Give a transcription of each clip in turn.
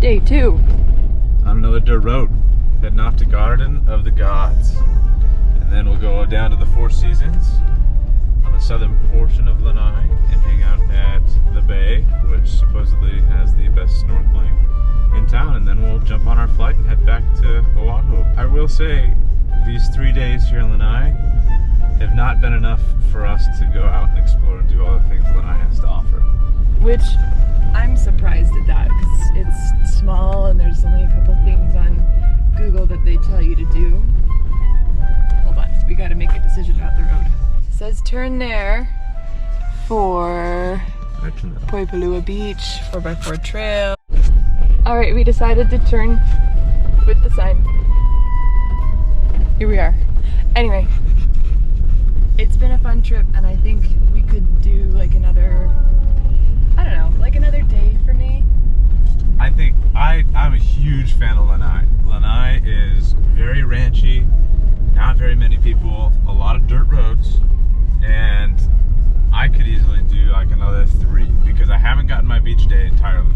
Day 2. On another dirt road, heading off to Garden of the Gods. And then we'll go down to the Four Seasons on the southern portion of Lanai and hang out at the bay, which supposedly has the best snorkeling in town. And then we'll jump on our flight and head back to Oahu. I will say, these 3 days here in Lanai have not been enough for us to go out and explore and do all the things Lanai has to offer. Which I'm surprised at that because it's small and there's only a couple things on Google that they tell you to do. Hold on, we gotta make a decision about the road. It says turn there for Poipalua Beach, 4x4 trail. Alright, we decided to turn with the sign. Here we are. Anyway, it's been a fun trip and I think we could do like another, I don't know, like another day for me. I think I'm a huge fan of Lanai. Lanai is very ranchy, not very many people, a lot of dirt roads, and I could easily do like another 3 because I haven't gotten my beach day entirely.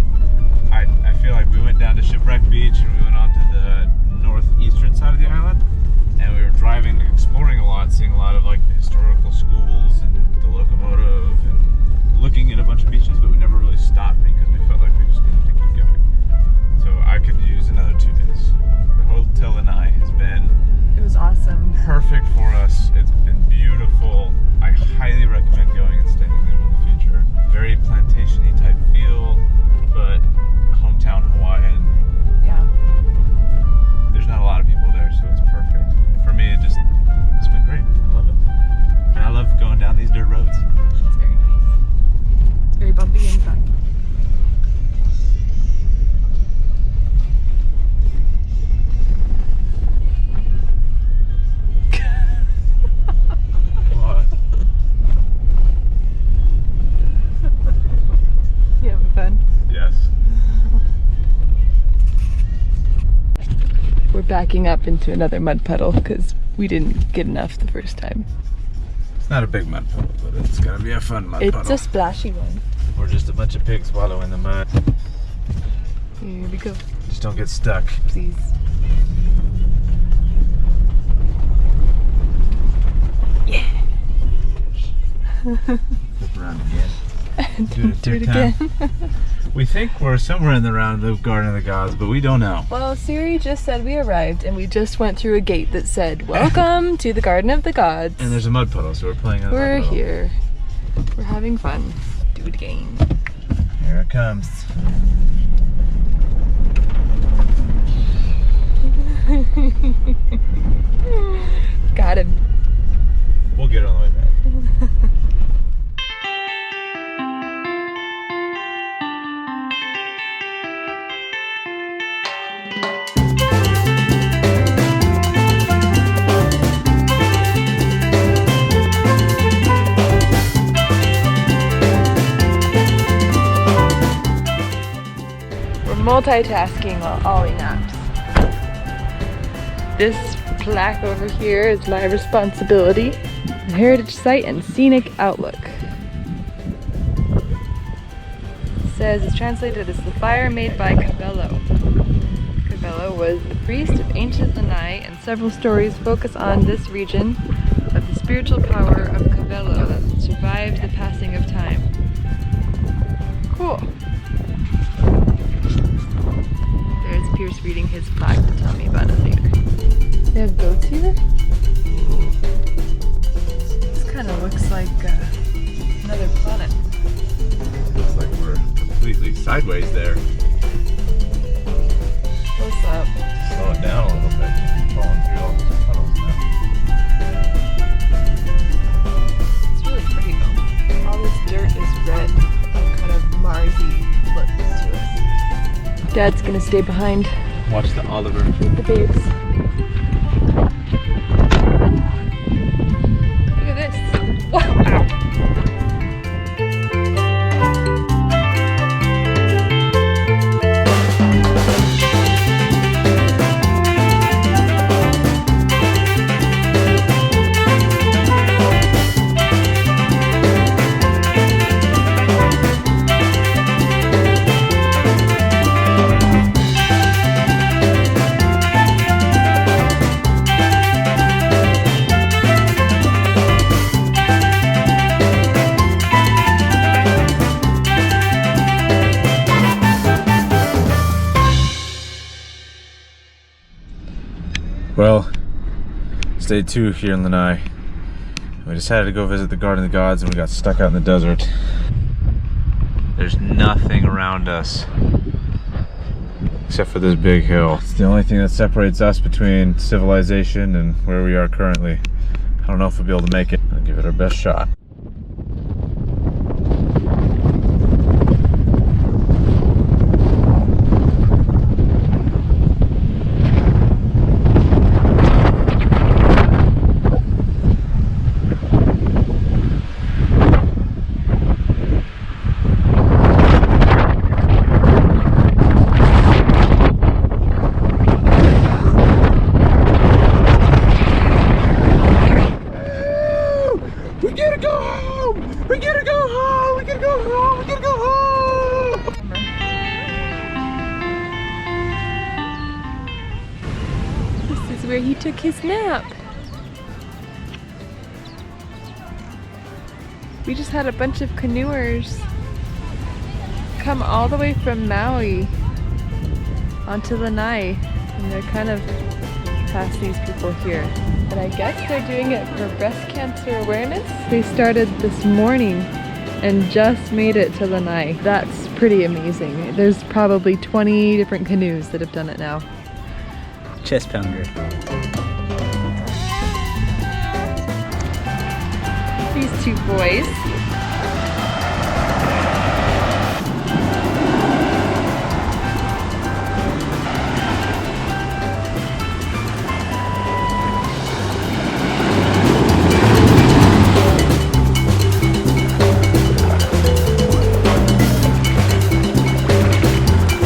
I feel like we went down to Shipwreck Beach and we went on to the northeastern side of the island, and we were driving and exploring a lot, seeing a lot of like the historical schools and the locomotive and looking at a bunch of beaches, but we never really stopped because we felt like we just needed to keep going. So I could use another 2 days. The Hotel Lanai has been Awesome. Perfect for us. It's been beautiful. I highly recommend going and staying there in the future. Very plantation-y type feel, but hometown Hawaiian. Yeah. There's not a lot of people there, so it's perfect. For me, it's been great. I love it. And I love going down these dirt roads. It's very nice. It's very bumpy and fun. You having fun? Yes. We're backing up into another mud puddle because we didn't get enough the first time. It's not a big mud puddle, but it's gonna be a fun mud puddle. It's a splashy one. We're just a bunch of pigs wallowing in the mud. Here we go. Just don't get stuck. Please. Yeah. Flip around again. Don't do it again. We think we're somewhere in the round of Garden of the Gods, but we don't know. Well, Siri just said we arrived and we just went through a gate that said, welcome to the Garden of the Gods. And there's a mud puddle, so we're playing in the We're mud puddle. here. We're having fun. Do it again. Here it comes. Got him. We'll get it on the way back. Multitasking while Ollie naps. This plaque over here is my responsibility. The Heritage Site and Scenic Outlook. It says it's translated as the fire made by Cabello. Cabello was the priest of ancient Lanai, and several stories focus on this region of the spiritual power of Cabello that survived the passing of time. Cool. There's Pierce reading his plaque to tell me about it later. They have goats here? This kind of looks like another planet. Looks like we're completely sideways there. What's up? Slow it down a little bit. You're falling through all these puddles now. It's really pretty though. All this dirt is red and kind of Marsy look to it. Dad's gonna stay behind Watch the Oliver. with the babes. Look at this. Wow. Well, it's day 2 here in Lanai. We decided to go visit the Garden of the Gods and we got stuck out in the desert. There's nothing around us except for this big hill. It's the only thing that separates us between civilization and where we are currently. I don't know if we'll be able to make it. I'll give it our best shot. This is where he took his nap. We just had a bunch of canoers come all the way from Maui onto Lanai, and they're kind of past these people here. But I guess they're doing it for breast cancer awareness. They started this morning and just made it to Lanai. That's pretty amazing. There's probably 20 different canoes that have done it now. Chest pounder. These two boys.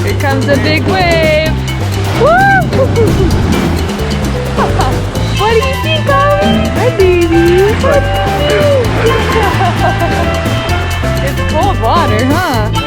Here comes a big wave. Woo! What do you think, Ollie? Hi, baby. What do you think? It's cold water, huh?